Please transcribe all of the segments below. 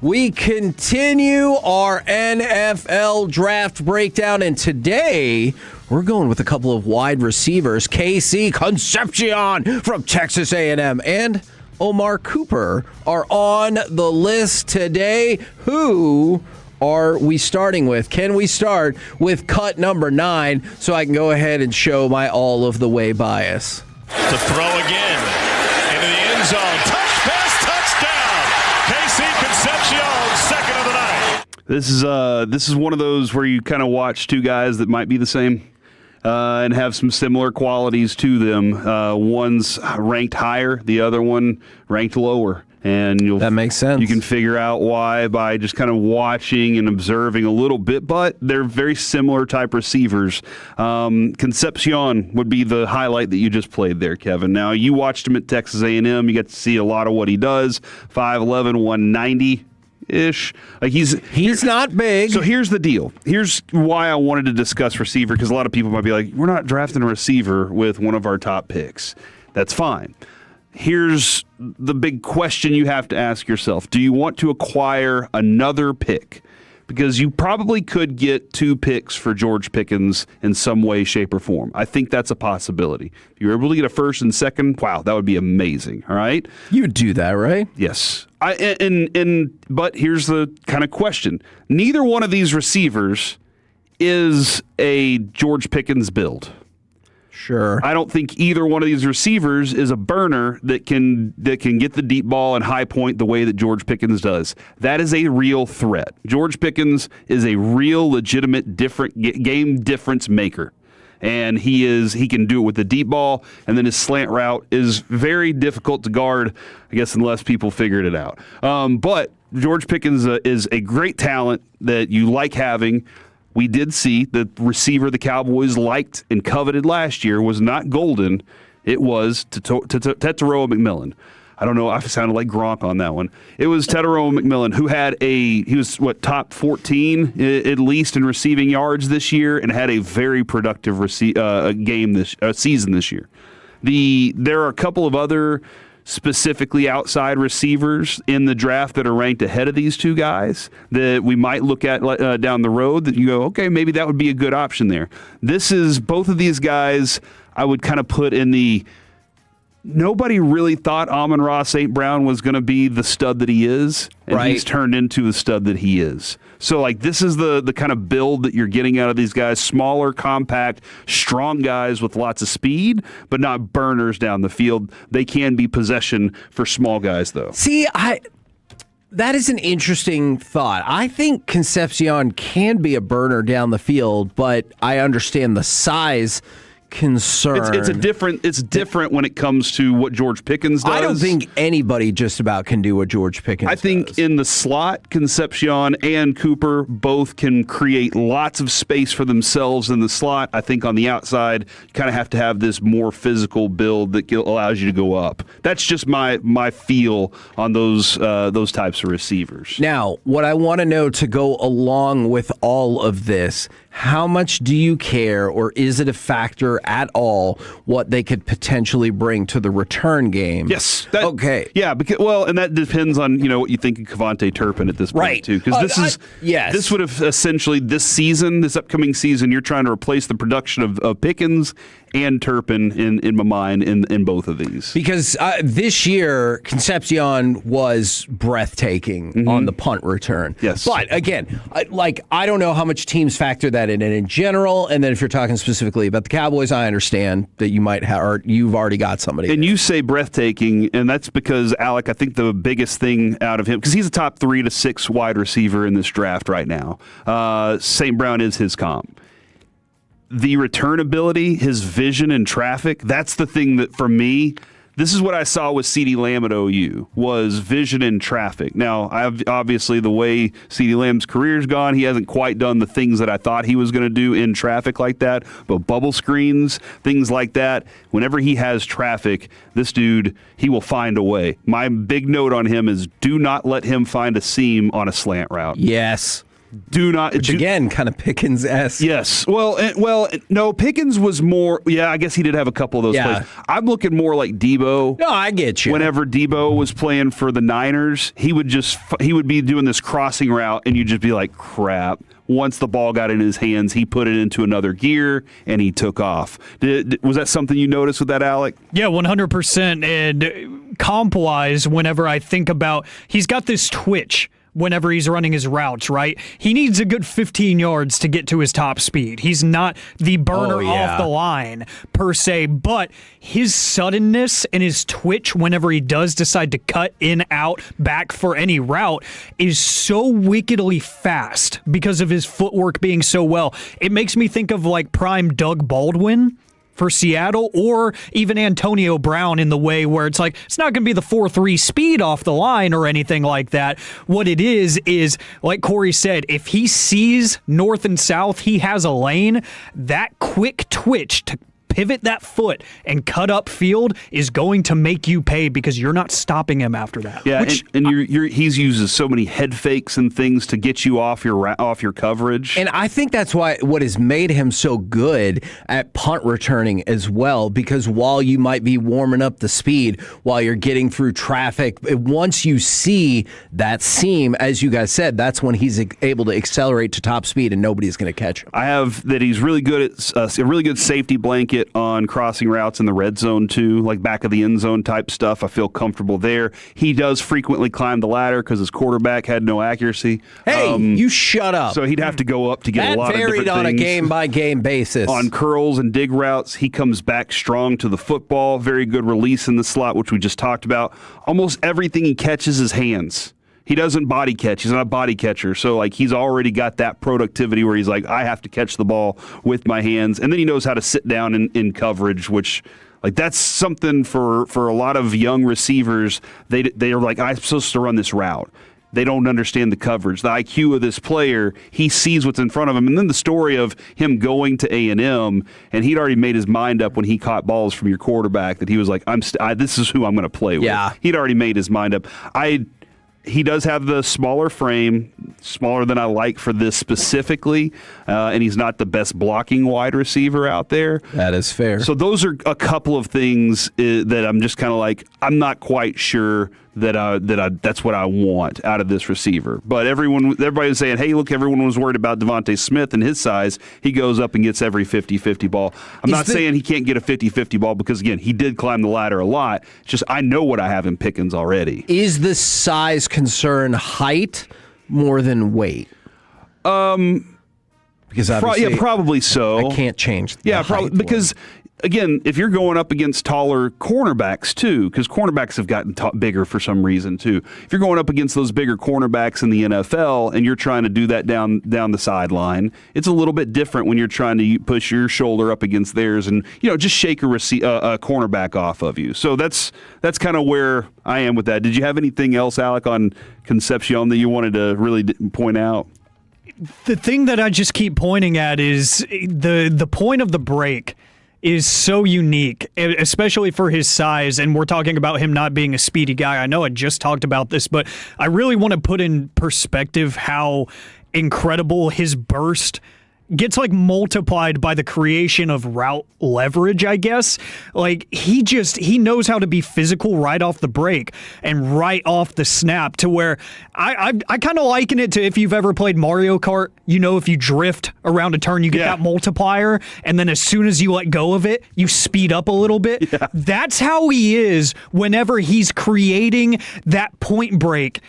We continue our NFL draft breakdown, and today we're going with a couple of wide receivers. KC Concepcion from Texas A&M and Omar Cooper are on the list today. Who are we starting with? Can we start with cut number 9 so I can go ahead and show my all of the way bias? To throw again into the end zone. Touch pass, touchdown. KC Concepcion, second of the night. This is one of those where you kind of watch two guys that might be the same and have some similar qualities to them. One's ranked higher, the other one ranked lower. And that makes sense. You can figure out why by just kind of watching and observing a little bit, but they're very similar type receivers. Concepcion would be the highlight that you just played there, Kevin. Now, you watched him at Texas A&M. You got to see a lot of what he does. 5'11", 190-ish. Like he's not big. So here's the deal. Here's why I wanted to discuss receiver, because a lot of people might be like, we're not drafting a receiver with one of our top picks. That's fine. Here's the big question you have to ask yourself. Do you want to acquire another pick? Because you probably could get 2 picks for George Pickens in some way, shape, or form. I think that's a possibility. If you're able to get a first and second, wow, that would be amazing. All right? You would do that, right? Yes. But here's the kind of question. Neither one of these receivers is a George Pickens build. Sure. I don't think either one of these receivers is a burner that can get the deep ball and high point the way that George Pickens does. That is a real threat. George Pickens is a real, legitimate, game difference maker. And he can do it with the deep ball, and then his slant route is very difficult to guard, I guess, unless people figured it out. But George Pickens is a great talent that you like having. We did see the receiver the Cowboys liked and coveted last year was not Golden. It was Tetairoa McMillan. I don't know. I sounded like Gronk on that one. It was Tetairoa McMillan, who he was top 14 at least in receiving yards this year, and had a very productive season this year. There are a couple of other specifically outside receivers in the draft that are ranked ahead of these two guys that we might look at down the road that you go, okay, maybe that would be a good option there. Both of these guys I would kind of put in the nobody really thought Amon-Ra St. Brown was going to be the stud that he is, and right. He's turned into the stud that he is. So, this is the kind of build that you're getting out of these guys. Smaller, compact, strong guys with lots of speed, but not burners down the field. They can be possession for small guys, though. See, that is an interesting thought. I think Concepcion can be a burner down the field, but I understand the size concern. It's different when it comes to what George Pickens does. I don't think anybody just about can do what George Pickens does. I think in the slot, Concepcion and Cooper both can create lots of space for themselves in the slot. I think on the outside, you kind of have to have this more physical build that allows you to go up. That's just my feel on those types of receivers. Now, what I want to know to go along with all of this, how much do you care, or is it a factor at all what they could potentially bring to the return game? Yes. Okay. Yeah, and that depends on what you think of Kevontae Turpin at this point, right. too. Because this would have essentially, this upcoming season, you're trying to replace the production of Pickens and Turpin in my mind in both of these. Because this year, Concepcion was breathtaking on the punt return. Yes. But again, I don't know how much teams factor that in general. And then if you're talking specifically about the Cowboys, I understand that you might have, or you've already got somebody. And you say breathtaking, and that's because, Alec, I think the biggest thing out of him, because he's a top 3 to 6 wide receiver in this draft right now. St. Brown is his comp. The return ability, his vision in traffic, that's the thing that, for me, this is what I saw with CeeDee Lamb at OU, was vision in traffic. Now, obviously, the way CeeDee Lamb's career's gone, he hasn't quite done the things that I thought he was going to do in traffic like that, but bubble screens, things like that, whenever he has traffic, this dude, he will find a way. My big note on him is do not let him find a seam on a slant route. Yes. Do not. Which again, kind of Pickens-esque. Yes. No, Pickens was more. Yeah, I guess he did have a couple of those plays. I'm looking more like Debo. No, I get you. Whenever Debo was playing for the Niners, he would be doing this crossing route, and you'd just be like, crap. Once the ball got in his hands, he put it into another gear, and he took off. Was that something you noticed with that, Alec? Yeah, 100%. And comp-wise, whenever I think about, he's got this twitch whenever he's running his routes, right? He needs a good 15 yards to get to his top speed. He's not the burner off the line, per se, but his suddenness and his twitch whenever he does decide to cut in, out, back for any route is so wickedly fast because of his footwork being so well. It makes me think of like prime Doug Baldwin for Seattle, or even Antonio Brown, in the way where it's like, it's not going to be the 4.3 speed off the line or anything like that. What it is like Corey said, if he sees north and south, he has a lane, that quick twitch to pivot that foot and cut up field is going to make you pay because you're not stopping him after that. Yeah, and he's uses so many head fakes and things to get you off your coverage. And I think that's what has made him so good at punt returning as well, because while you might be warming up the speed while you're getting through traffic, once you see that seam, as you guys said, that's when he's able to accelerate to top speed and nobody's going to catch him. I have that he's really good at a really good safety blanket on crossing routes in the red zone too, like back of the end zone type stuff. I feel comfortable there. He does frequently climb the ladder because his quarterback had no accuracy. Hey, you shut up. So he'd have to go up to get a lot of different things. That varied on a game-by-game basis. On curls and dig routes, he comes back strong to the football. Very good release in the slot, which we just talked about. Almost everything he catches is hands. He doesn't body catch. He's not a body catcher. So, like, he's already got that productivity where he's like, I have to catch the ball with my hands. And then he knows how to sit down in coverage, which, like, that's something for a lot of young receivers. They are like, I'm supposed to run this route. They don't understand the coverage. The IQ of this player, he sees what's in front of him. And then the story of him going to A&M, and he'd already made his mind up when he caught balls from your quarterback that he was like, this is who I'm going to play with. Yeah. He'd already made his mind up. He does have the smaller frame, smaller than I like for this specifically, and he's not the best blocking wide receiver out there. That is fair. So those are a couple of things that I'm just kind of like, I'm not quite sure that's what I want out of this receiver. But everybody was saying, hey, look, everyone was worried about Devontae Smith and his size. He goes up and gets every 50-50 ball. I'm not saying he can't get a 50-50 ball because, again, he did climb the ladder a lot. It's just I know what I have in Pickens already. Is the size concern height more than weight? Because obviously, probably so. I can't change. Probably because. Again, if you're going up against taller cornerbacks, too, because cornerbacks have gotten bigger for some reason, too. If you're going up against those bigger cornerbacks in the NFL and you're trying to do that down the sideline, it's a little bit different when you're trying to push your shoulder up against theirs and, just shake a cornerback off of you. So that's kind of where I am with that. Did you have anything else, Alec, on Concepcion that you wanted to really point out? The thing that I just keep pointing at is the point of the break is so unique, especially for his size, and we're talking about him not being a speedy guy. I know I just talked about this, but I really want to put in perspective how incredible his burst gets multiplied by the creation of route leverage, I guess. He knows how to be physical right off the break and right off the snap, to where I kind of liken it to if you've ever played Mario Kart. If you drift around a turn, you get that multiplier, and then as soon as you let go of it, you speed up a little bit. Yeah. That's how he is whenever he's creating that point break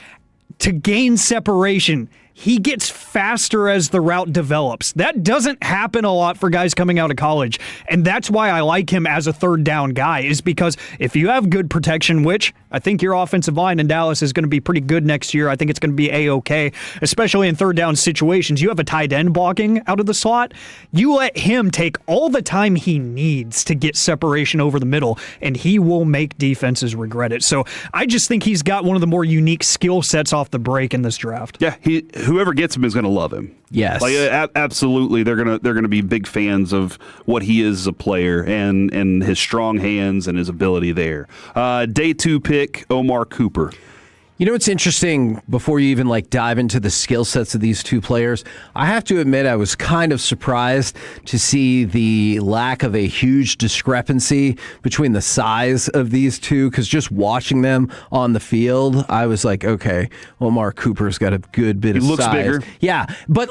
to gain separation. He gets faster as the route develops. That doesn't happen a lot for guys coming out of college. And that's why I like him as a third down guy, is because if you have good protection, which I think your offensive line in Dallas is going to be pretty good next year. I think it's going to be A-okay, especially in third down situations. You have a tight end blocking out of the slot. You let him take all the time he needs to get separation over the middle, and he will make defenses regret it. So I just think he's got one of the more unique skill sets off the break in this draft. Yeah, whoever gets him is going to love him. Yes, absolutely. They're gonna be big fans of what he is as a player and his strong hands and his ability there. Day 2 pick, Omar Cooper. You know what's interesting before you even dive into the skill sets of these two players? I have to admit I was kind of surprised to see the lack of a huge discrepancy between the size of these two, because just watching them on the field, I was like, okay, Omar Cooper's got a good bit of size. He looks bigger. Yeah, but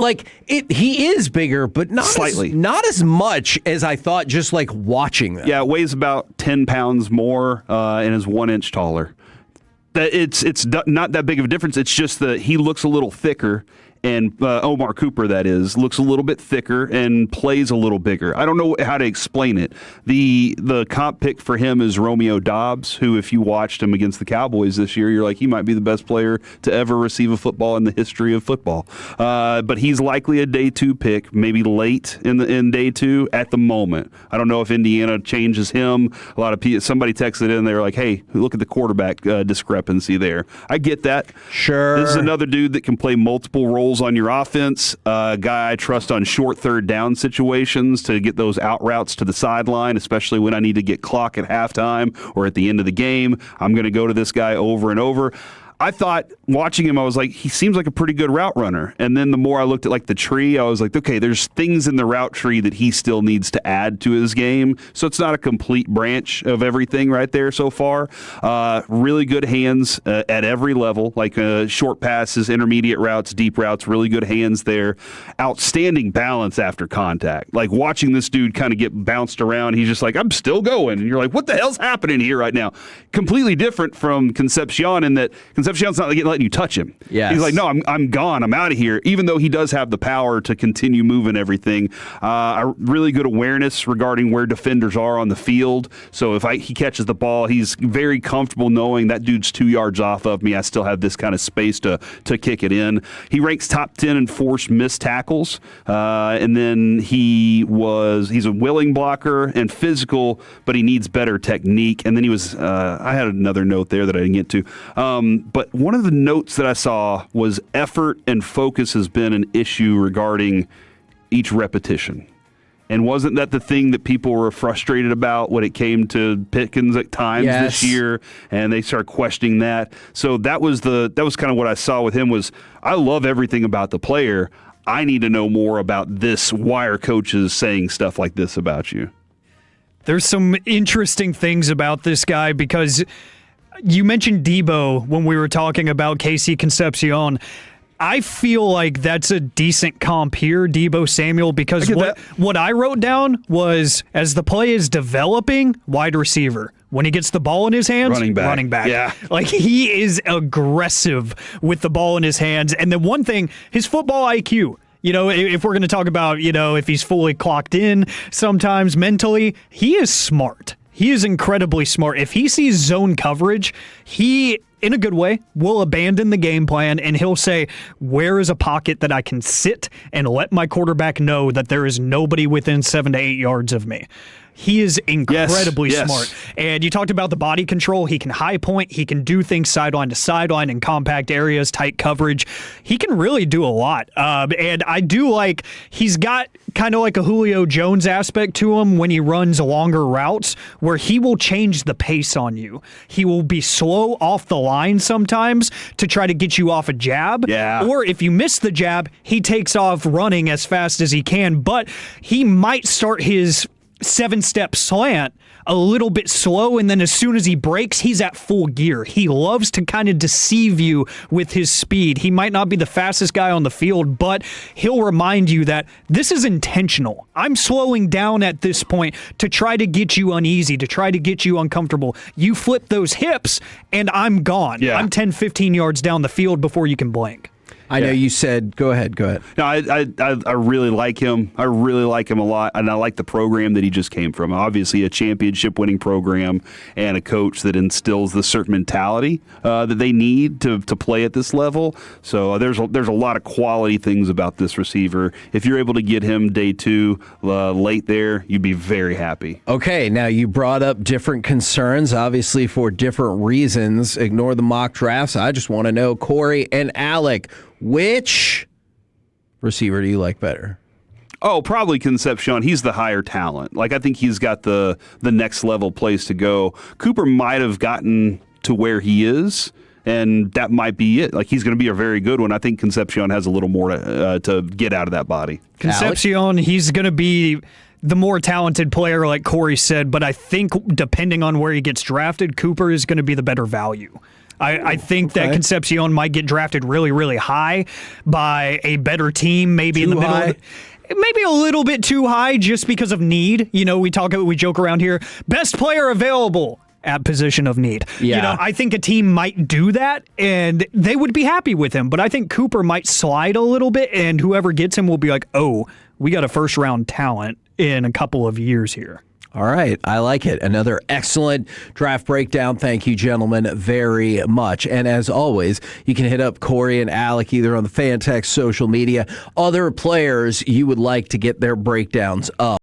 he is bigger, but not slightly. Not as much as I thought just watching them. Yeah, it weighs about 10 pounds more and is 1 inch taller. It's not that big of a difference. It's just that he looks a little thicker, and Omar Cooper, that is, looks a little bit thicker and plays a little bigger. I don't know how to explain it. The comp pick for him is Romeo Doubs, who, if you watched him against the Cowboys this year, you're like, he might be the best player to ever receive a football in the history of football. But he's likely a day 2 pick, maybe late in day 2 at the moment. I don't know if Indiana changes him. A lot of people, somebody texted in, they were like, hey, look at the quarterback discrepancy there. I get that. Sure. This is another dude that can play multiple roles on your offense, a guy I trust on short third down situations to get those out routes to the sideline, especially when I need to get clock at halftime or at the end of the game. I'm going to go to this guy over and over. I thought, watching him, I was like, he seems like a pretty good route runner. And then the more I looked at the tree, I was like, okay, there's things in the route tree that he still needs to add to his game. So it's not a complete branch of everything right there so far. Really good hands at every level, short passes, intermediate routes, deep routes, really good hands there. Outstanding balance after contact. Watching this dude kind of get bounced around, he's just like, I'm still going. And you're like, what the hell's happening here right now? Completely different from Concepcion in that Concepcion's not letting you touch him. Yes. He's like, no, I'm gone. I'm out of here. Even though he does have the power to continue moving everything. A really good awareness regarding where defenders are on the field. So if he catches the ball, he's very comfortable knowing that dude's 2 yards off of me. I still have this kind of space to kick it in. He ranks top 10 in forced missed tackles. And then he's a willing blocker and physical, but he needs better technique. And then he was, I had another note there that I didn't get to. But one of the notes that I saw was effort and focus has been an issue regarding each repetition. And wasn't that the thing that people were frustrated about when it came to Pickens at times this year? And they started questioning that. So that was kind of what I saw with him was, I love everything about the player. I need to know more about this. Why are coaches saying stuff like this about you? There's some interesting things about this guy because you mentioned Debo when we were talking about KC Concepcion. I feel like that's a decent comp here, Debo Samuel, because what I wrote down was, as the play is developing, wide receiver. When he gets the ball in his hands, running back. Yeah. He is aggressive with the ball in his hands. And then one thing, his football IQ. If we're going to talk about, if he's fully clocked in sometimes mentally, he is smart. He is incredibly smart. If he sees zone coverage, he, in a good way, will abandon the game plan and he'll say, where is a pocket that I can sit and let my quarterback know that there is nobody within 7 to 8 yards of me. He is incredibly smart. And you talked about the body control. He can high point. He can do things sideline to sideline in compact areas, tight coverage. He can really do a lot. And I do he's got kind of like a Julio Jones aspect to him when he runs longer routes where he will change the pace on you. He will be slow off the line sometimes to try to get you off a jab. Yeah. Or if you miss the jab, he takes off running as fast as he can. But he might start his 7-step slant a little bit slow, and then as soon as he breaks, he's at full gear. He loves to kind of deceive you with his speed. He might not be the fastest guy on the field, but he'll remind you that this is intentional. I'm slowing down at this point to try to get you uneasy, to try to get you uncomfortable. You flip those hips, and I'm gone. Yeah. I'm 10, 15 yards down the field before you can blink. I know you said, go ahead. No, I really like him. I really like him a lot, and I like the program that he just came from. Obviously, a championship-winning program and a coach that instills the certain mentality that they need to play at this level. So there's a lot of quality things about this receiver. If you're able to get him day 2 late there, you'd be very happy. Okay, now you brought up different concerns, obviously for different reasons. Ignore the mock drafts. I just want to know, Corey and Alec, which receiver do you like better? Oh, probably Concepcion. He's the higher talent. I think he's got the next level place to go. Cooper might have gotten to where he is And that might be it. Like, he's going to be a very good one. I think Concepcion has a little more to get out of that body. Concepcion, he's going to be the more talented player, like Corey said, but I think depending on where he gets drafted, Cooper is going to be the better value. I think that Concepcion might get drafted really, really high by a better team, maybe in the middle. Maybe a little bit too high just because of need. You know, we joke around here, best player available at position of need. Yeah. You know, I think a team might do that and they would be happy with him, but I think Cooper might slide a little bit and whoever gets him will be like, oh, we got a first round talent in a couple of years here. All right. I like it. Another excellent draft breakdown. Thank you, gentlemen, very much. And as always, you can hit up Corey and Alec either on the Fantex social media, other players you would like to get their breakdowns of.